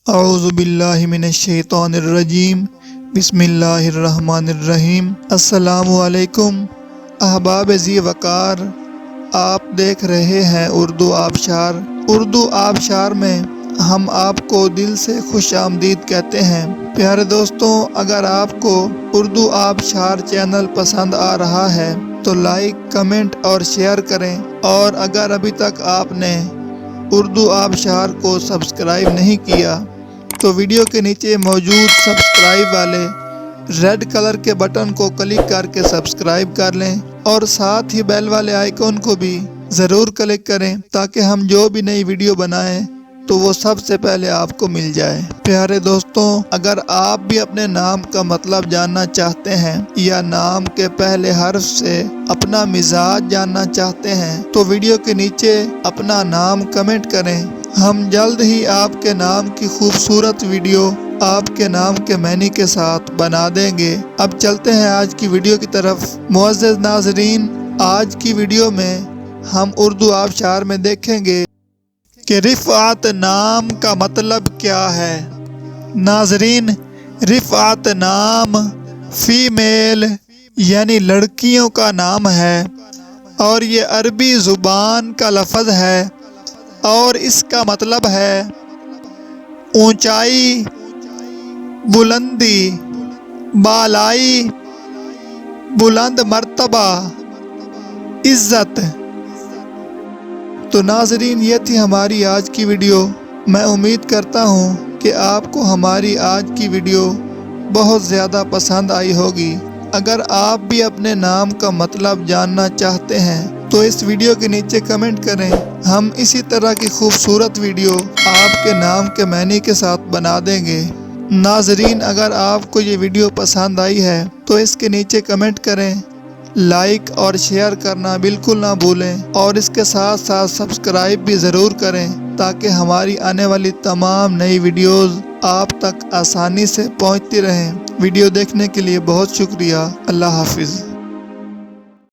اعوذ باللہ من الشیطان الرجیم، بسم اللہ الرحمن الرحیم۔ السلام علیکم احباب ذی وقار، آپ دیکھ رہے ہیں اردو آبشار۔ اردو آبشار میں ہم آپ کو دل سے خوش آمدید کہتے ہیں۔ پیارے دوستوں، اگر آپ کو اردو آبشار چینل پسند آ رہا ہے تو لائک، کمنٹ اور شیئر کریں، اور اگر ابھی تک آپ نے اردو آبشار کو سبسکرائب نہیں کیا تو ویڈیو کے نیچے موجود سبسکرائب والے ریڈ کلر کے بٹن کو کلک کر کے سبسکرائب کر لیں، اور ساتھ ہی بیل والے آئیکن کو بھی ضرور کلک کریں تاکہ ہم جو بھی نئی ویڈیو بنائیں تو وہ سب سے پہلے آپ کو مل جائے۔ پیارے دوستوں، اگر آپ بھی اپنے نام کا مطلب جاننا چاہتے ہیں یا نام کے پہلے حرف سے اپنا مزاج جاننا چاہتے ہیں تو ویڈیو کے نیچے اپنا نام کمنٹ کریں۔ ہم جلد ہی آپ کے نام کی خوبصورت ویڈیو آپ کے نام کے معنی کے ساتھ بنا دیں گے۔ اب چلتے ہیں آج کی ویڈیو کی طرف۔ معزز ناظرین، آج کی ویڈیو میں ہم اردو آبشار میں دیکھیں گے کہ رفعت نام کا مطلب کیا ہے۔ ناظرین، رفعت نام فیمیل یعنی لڑکیوں کا نام ہے، اور یہ عربی زبان کا لفظ ہے، اور اس کا مطلب ہے اونچائی، بلندی، بالائی، بلند مرتبہ، عزت۔ تو ناظرین، یہ تھی ہماری آج کی ویڈیو۔ میں امید کرتا ہوں کہ آپ کو ہماری آج کی ویڈیو بہت زیادہ پسند آئی ہوگی۔ اگر آپ بھی اپنے نام کا مطلب جاننا چاہتے ہیں تو اس ویڈیو کے نیچے کمنٹ کریں۔ ہم اسی طرح کی خوبصورت ویڈیو آپ کے نام کے معنی کے ساتھ بنا دیں گے۔ ناظرین، اگر آپ کو یہ ویڈیو پسند آئی ہے تو اس کے نیچے کمنٹ کریں، لائک اور شیئر کرنا بالکل نہ بھولیں، اور اس کے ساتھ ساتھ سبسکرائب بھی ضرور کریں تاکہ ہماری آنے والی تمام نئی ویڈیوز آپ تک آسانی سے پہنچتی رہیں۔ ویڈیو دیکھنے کے لیے بہت شکریہ۔ اللہ حافظ۔